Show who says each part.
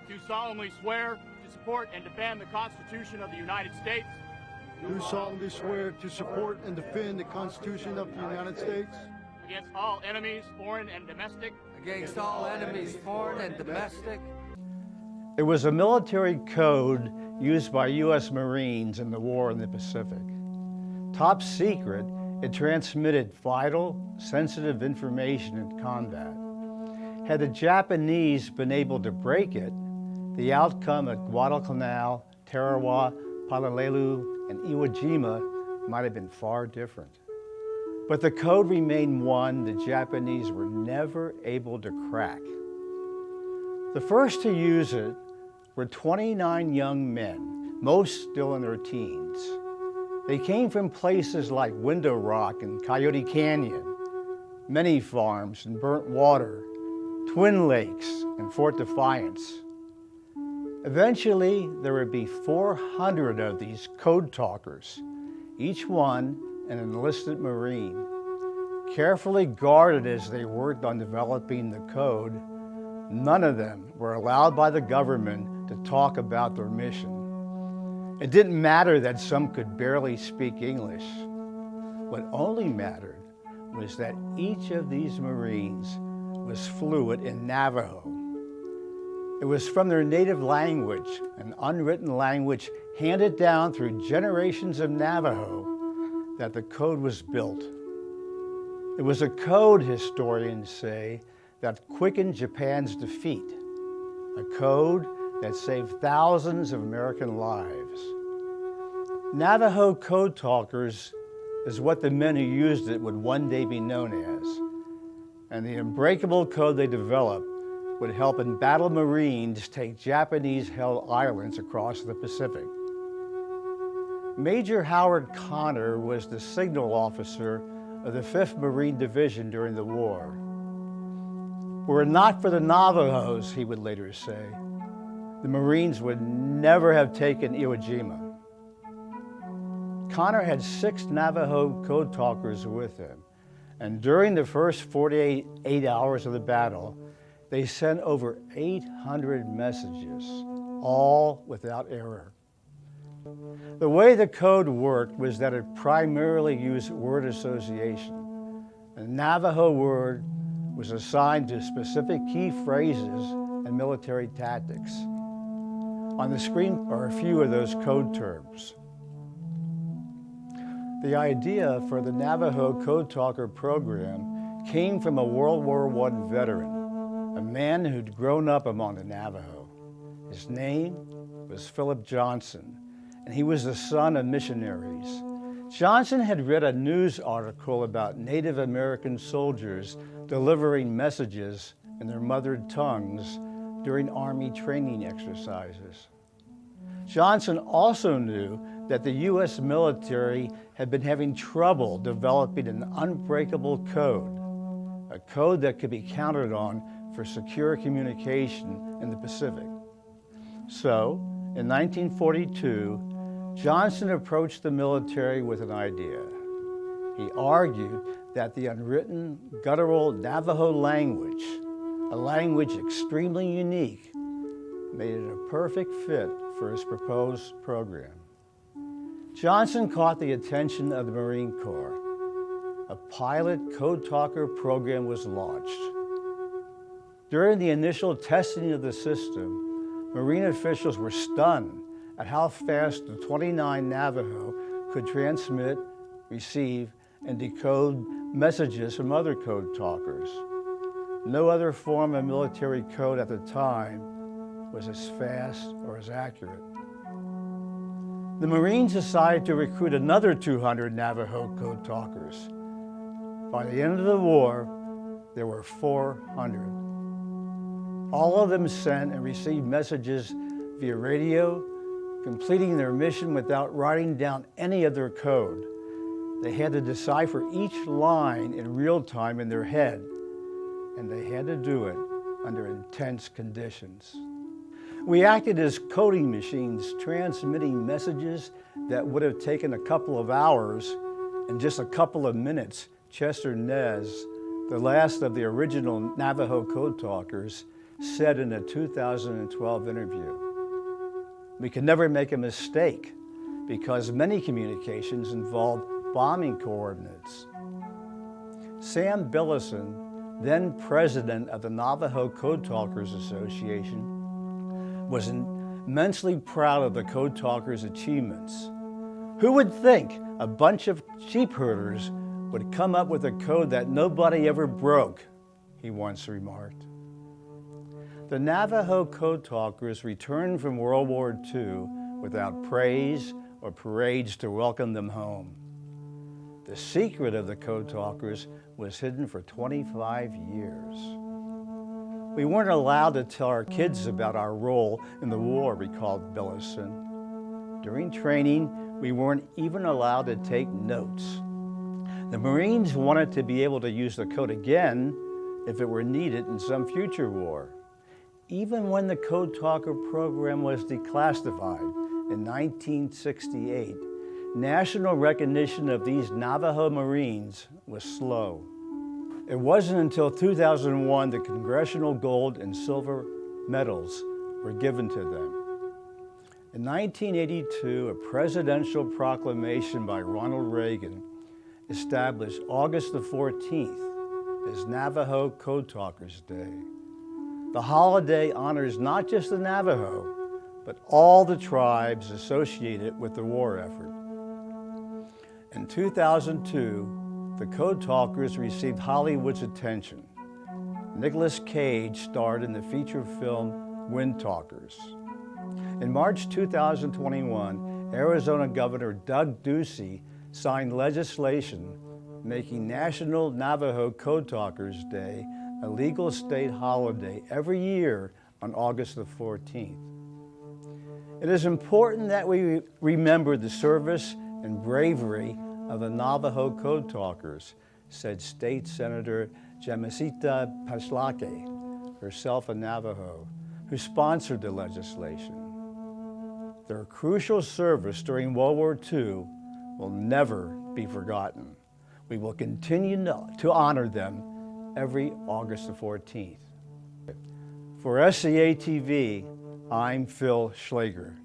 Speaker 1: do solemnly swear to support and defend the Constitution of the United States
Speaker 2: Do solemnly swear to support and defend the Constitution of the United States
Speaker 1: against all enemies, foreign and domestic,
Speaker 3: against all enemies, foreign and domestic.
Speaker 4: It was a military code used by U.S. Marines in the war in the Pacific. Top secret, it transmitted vital, sensitive information in combat. Had the Japanese been able to break it, the outcome at Guadalcanal, Tarawa, Honolulu, and Iwo Jima might have been far different. But the code remained one the Japanese were never able to crack. The first to use it were 29 young men, most still in their teens. They came from places like Window Rock and Coyote Canyon, many farms and burnt water, Twin Lakes and Fort Defiance. Eventually, there would be 400 of these code talkers, each one an enlisted Marine. Carefully guarded as they worked on developing the code, none of them were allowed by the government to talk about their mission. It didn't matter that some could barely speak English. What only mattered was that each of these Marines was fluent in Navajo. It was from their native language, an unwritten language handed down through generations of Navajo, that the code was built. It was a code, historians say, that quickened Japan's defeat, a code that saved thousands of American lives. Navajo code talkers is what the men who used it would one day be known as, and the unbreakable code they developed would help embattled Marines take Japanese-held islands across the Pacific. Major Howard Connor was the signal officer of the 5th Marine Division during the war. Were it not for the Navajos, he would later say, the Marines would never have taken Iwo Jima. Connor had 6 Navajo code talkers with him, and during the first 48 hours of the battle, they sent over 800 messages, all without error. The way the code worked was that it primarily used word association. A Navajo word was assigned to specific key phrases and military tactics. On the screen are a few of those code terms. The idea for the Navajo Code Talker program came from a World War I veteran, a man who'd grown up among the Navajo. His name was Philip Johnson, and he was the son of missionaries. Johnson had read a news article about Native American soldiers delivering messages in their mother tongues during Army training exercises. Johnson also knew that the U.S. military had been having trouble developing an unbreakable code, a code that could be counted on for secure communication in the Pacific. So, in 1942, Johnson approached the military with an idea. He argued that the unwritten, guttural Navajo language, a language extremely unique, made it a perfect fit for his proposed program. Johnson caught the attention of the Marine Corps. A pilot code talker program was launched. During the initial testing of the system, Marine officials were stunned at how fast the 29 Navajo could transmit, receive, and decode messages from other code talkers. No other form of military code at the time was as fast or as accurate. The Marines decided to recruit another 200 Navajo code talkers. By the end of the war, there were 400. All of them sent and received messages via radio, completing their mission without writing down any of their code. They had to decipher each line in real time in their head, and they had to do it under intense conditions. We acted as coding machines, transmitting messages that would have taken a couple of hours. In just a couple of minutes, Chester Nez, the last of the original Navajo code talkers, said in a 2012 interview. We can never make a mistake because many communications involve bombing coordinates. Sam Billison, then president of the Navajo Code Talkers Association, was immensely proud of the Code Talkers' achievements. Who would think a bunch of sheep herders would come up with a code that nobody ever broke, he once remarked. The Navajo Code Talkers returned from World War II without praise or parades to welcome them home. The secret of the Code Talkers was hidden for 25 years. We weren't allowed to tell our kids about our role in the war, recalled Billison. During training, we weren't even allowed to take notes. The Marines wanted to be able to use the code again if it were needed in some future war. Even when the Code Talker program was declassified in 1968, national recognition of these Navajo Marines was slow. It wasn't until 2001 the Congressional Gold and Silver medals were given to them. In 1982, a presidential proclamation by Ronald Reagan established August the 14th as Navajo Code Talkers Day. The holiday honors not just the Navajo, but all the tribes associated with the war effort. In 2002, the Code Talkers received Hollywood's attention. Nicolas Cage starred in the feature film Wind Talkers. In March 2021, Arizona Governor Doug Ducey signed legislation making National Navajo Code Talkers Day a legal state holiday every year on August the 14th. It is important that we remember the service and bravery of the Navajo Code Talkers, said State Senator Jamasita Paslake, herself a Navajo, who sponsored the legislation. Their crucial service during World War II will never be forgotten. We will continue to honor them every August the 14th. For SCA-TV, I'm Phil Schlager.